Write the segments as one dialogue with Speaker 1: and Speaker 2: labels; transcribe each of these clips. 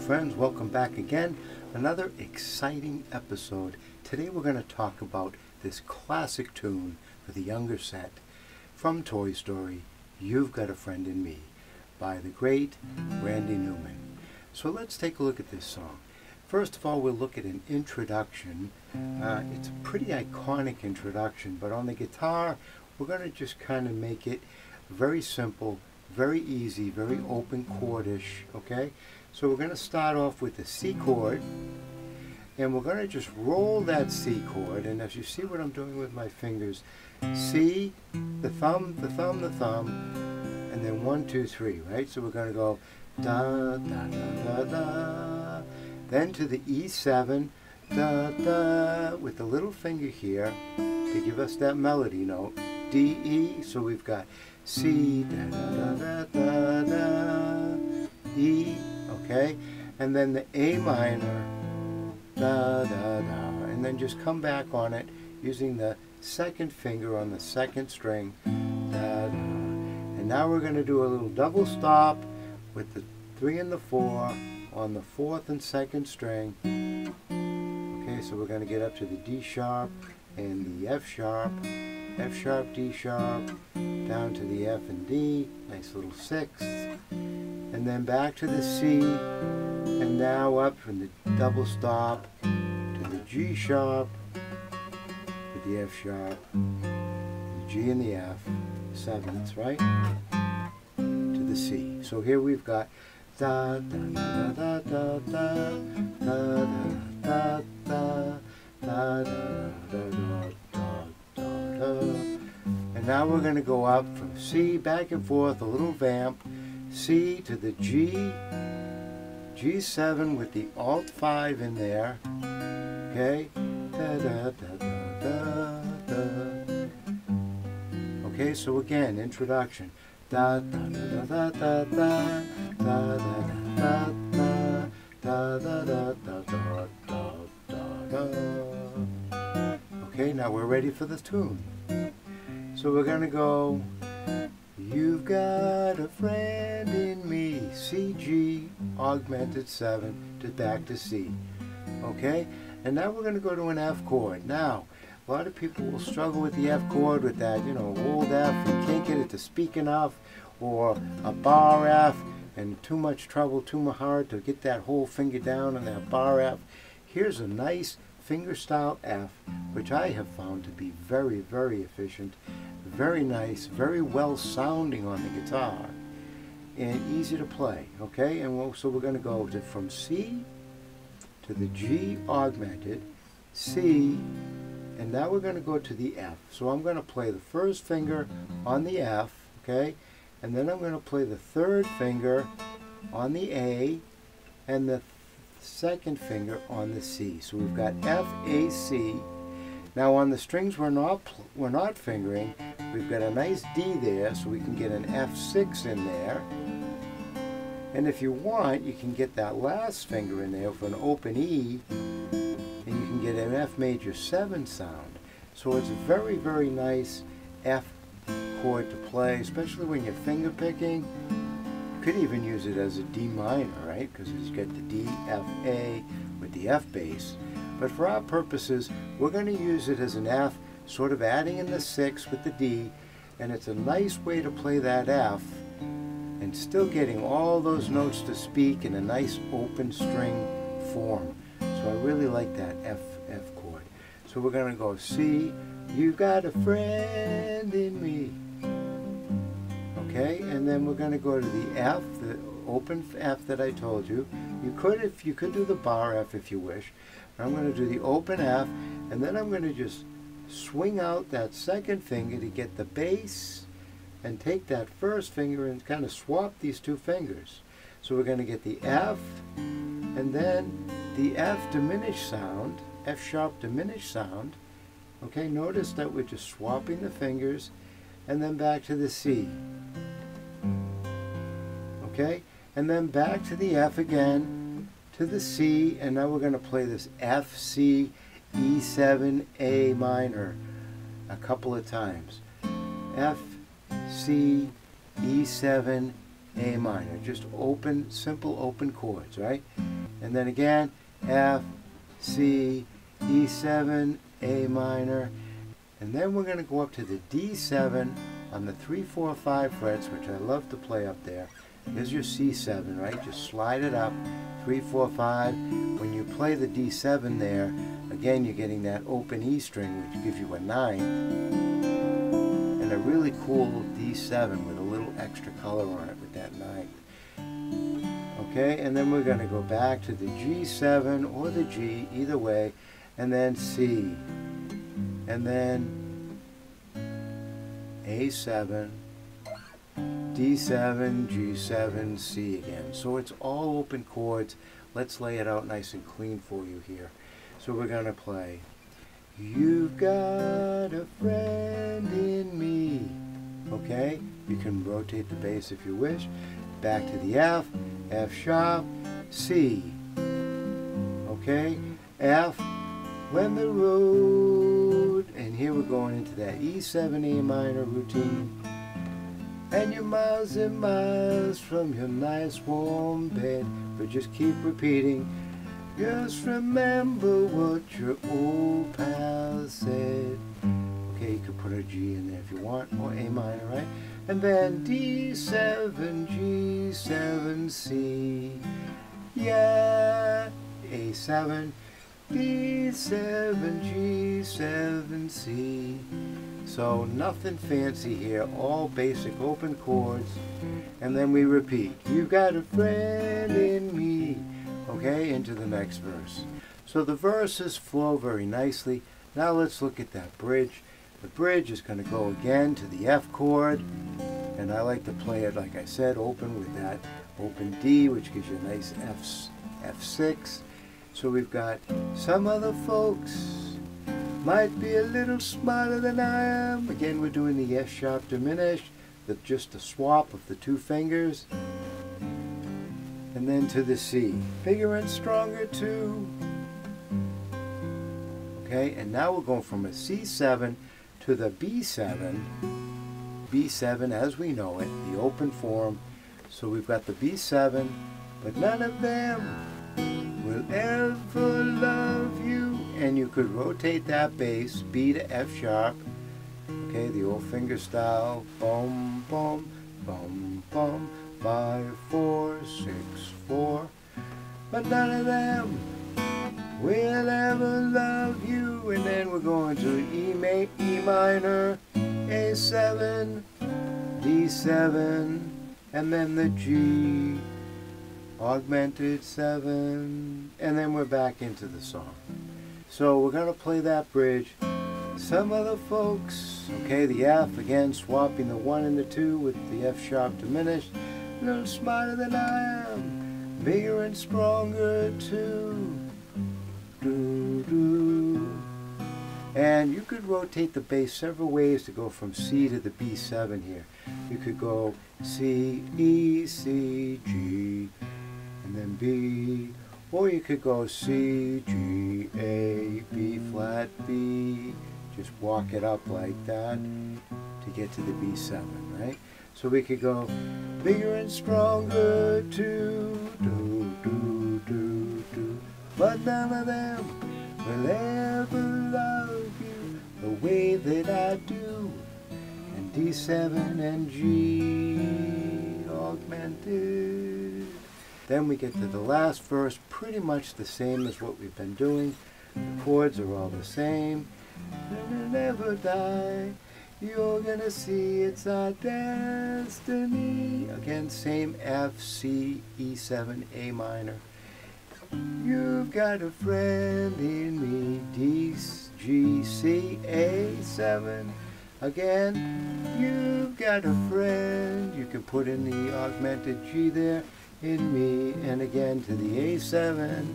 Speaker 1: friends, welcome back again. Another exciting episode. Today we're going to talk about this classic tune for the younger set from Toy Story, You've Got a Friend in Me, by the great Randy Newman. So let's take a look at this song. First of all, we'll look at an introduction. It's a pretty iconic introduction, but on the guitar we're going to just kind of make it very simple, very easy, very open chordish, okay? So we're going to start off with the C chord, and we're going to just roll that C chord, and as you see what I'm doing with my fingers, C, the thumb, the thumb, the thumb, and then 1, 2, 3, right? So we're going to go da, da, da, da, da, then to the E7, da, da, with the little finger here to give us that melody note, D, E, so we've got C, da, da, da, da, da, da, E, okay, and then the A minor, da, da, da, and then just come back on it using the second finger on the second string, da, da, and now we're going to do a little double stop with the 3 and the 4 on the 4th and 2nd string. Okay, so we're going to get up to the D sharp and the F sharp, D sharp, down to the F and D, nice little 6th, and then back to the C, and now up from the double stop to the G sharp, to the F sharp, the G and the F, 7ths, right, to the C. So here we've got da da da da da da da da da da da da da. And now we're going to go up from C back and forth, a little vamp, C to the G, G7 with the Alt 5 in there, okay, da da da da da da. Okay, so again, introduction, da da da da da da da da da da da da da da da da. Okay, now we're ready for the tune. So we're going to go, you've got a friend in me, C, G, augmented 7, to back to C. Okay? And now we're going to go to an F chord. Now, a lot of people will struggle with the F chord with that, you know, old F, and can't get it to speak enough, or a bar F, and too much trouble, too hard to get that whole finger down on that bar F. Here's a nice fingerstyle F, which I have found to be very, very efficient, very nice, very well sounding on the guitar, and easy to play, okay? And so we're going to go from C to the G augmented, C, and now we're going to go to the F. So I'm going to play the first finger on the F, okay? And then I'm going to play the third finger on the A, and the second finger on the C. So we've got F, A, C. Now on the strings we're not fingering, we've got a nice D there, so we can get an F6 in there. And if you want, you can get that last finger in there for an open E, and you can get an F major 7 sound. So it's a very, very nice F chord to play, especially when you're finger picking. You could even use it as a D minor, right? Because you get the D, F, A with the F bass. But for our purposes, we're going to use it as an F, sort of adding in the 6 with the D, and it's a nice way to play that F and still getting all those notes to speak in a nice open string form. So I really like that F chord. So we're going to go C, you've got a friend in me. Okay, and then we're going to go to the F, the open F that I told you. You could do the bar F if you wish. I'm going to do the open F, and then I'm going to just swing out that second finger to get the bass, and take that first finger and kind of swap these two fingers. So we're going to get the F, and then the F diminished sound, F sharp diminished sound. Okay, notice that we're just swapping the fingers, and then back to the C. Okay, and then back to the F again, to the C, and now we're going to play this F, C, E7, A minor a couple of times. F, C, E7, A minor. Just open, simple open chords, right? And then again, F, C, E7, A minor. And then we're going to go up to the D7 on the 3, 4, 5 frets, which I love to play up there. There's your C7, right? Just slide it up, 3, 4, 5. When you play the D7 there, again, you're getting that open E string, which gives you a 9. And a really cool D7 with a little extra color on it with that 9. Okay, and then we're going to go back to the G7 or the G, either way, and then C. And then A7, D7, G7, C again. So it's all open chords. Let's lay it out nice and clean for you here. So we're going to play, you've got a friend in me. Okay, you can rotate the bass if you wish. Back to the F, F sharp, C. Okay, F, when the road, and here we're going into that E7, A minor routine. And you're miles and miles from your nice warm bed, but just keep repeating, just remember what your old pal said. Okay, you could put a G in there if you want, or A minor, right? And then D7, G7, C. Yeah, A7, D7, G7, C. So nothing fancy here, all basic open chords. And then we repeat, you've got a friend in me. Okay, into the next verse. So the verses flow very nicely. Now let's look at that bridge. The bridge is going to go again to the F chord. And I like to play it, like I said, open with that open D, which gives you a nice F6. So we've got, some other folks might be a little smarter than I am. Again, we're doing the F sharp diminished, just a swap of the two fingers. And then to the C, bigger and stronger too. Okay, and now we're going from a C7 to the B7. B7 as we know it, the open form. So we've got the B7, but none of them will ever love you. And you could rotate that bass, B to F sharp. Okay, the old finger style. Boom, boom, boom, boom. 5, 4, 6, 4. But none of them will ever love you. And then we're going to E minor, A7, D7, and then the G, augmented 7, and then we're back into the song. So we're going to play that bridge. Some other folks, okay, the F, again, swapping the 1 and the 2 with the F sharp diminished. A little smarter than I am, bigger and stronger too. Do, do. And you could rotate the bass several ways to go from C to the B7 here. You could go C, E, C, G, and then B. Or you could go C, G, A, B flat, B. Just walk it up like that to get to the B7, right? So we could go bigger and stronger too, do, do, do, do. But none of them will ever love you the way that I do. And D7 and G augmented. Then we get to the last verse, pretty much the same as what we've been doing. The chords are all the same. And never die. You're gonna see it's our destiny. Again, same F, C, E7, A minor. You've got a friend in me. D, G, C, A7. Again, you've got a friend. You can put in the augmented G there in me. And again to the A7.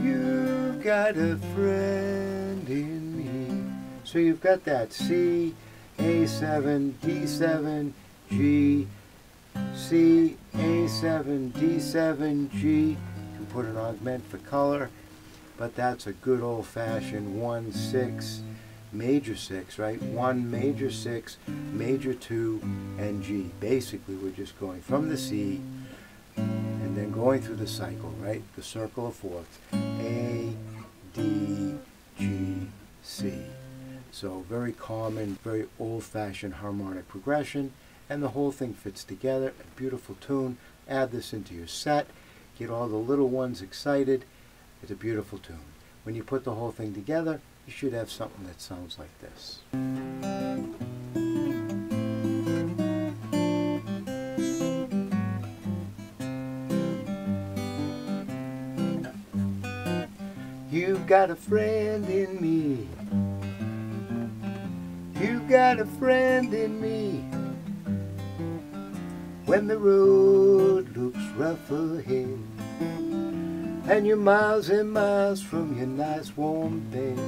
Speaker 1: You've got a friend in me. So you've got that C, A7, D7, G, C, A7, D7, G. You can put an augment for color, but that's a good old-fashioned 1, 6, major 6, right? 1 major 6, major 2, and G. Basically, we're just going from the C and then going through the cycle, right? The circle of fourths. A, D, G, C. So very common, very old-fashioned harmonic progression, and the whole thing fits together. A beautiful tune. Add this into your set. Get all the little ones excited. It's a beautiful tune. When you put the whole thing together, you should have something that sounds like this. You've got a friend in me. You've got a friend in me. When the road looks rough ahead and you're miles and miles from your nice warm bed,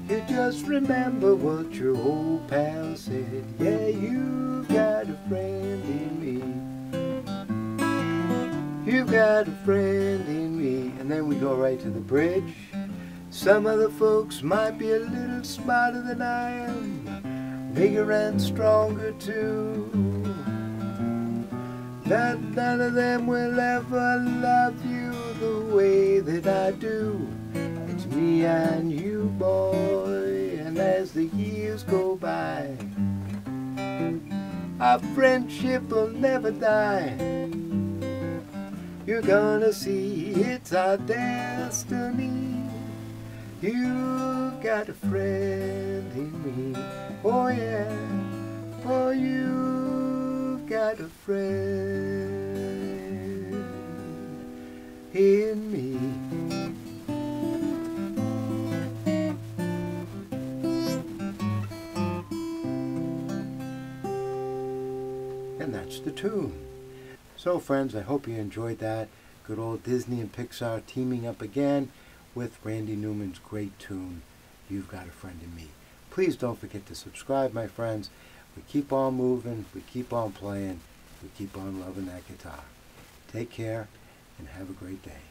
Speaker 1: you just remember what your old pal said. Yeah, you've got a friend in me. You've got a friend in me. And then we go right to the bridge. Some other folks might be a little smarter than I am, bigger and stronger too, but none of them will ever love you the way that I do. It's me and you, boy, and as the years go by, our friendship will never die. You're gonna see it's our destiny. You got a friend in me. Oh yeah, oh you've got a friend in me. And that's the tune. So friends, I hope you enjoyed that. Good old Disney and Pixar teaming up again with Randy Newman's great tune, You've Got a Friend in Me. Please don't forget to subscribe, my friends. We keep on moving, we keep on playing, we keep on loving that guitar. Take care and have a great day.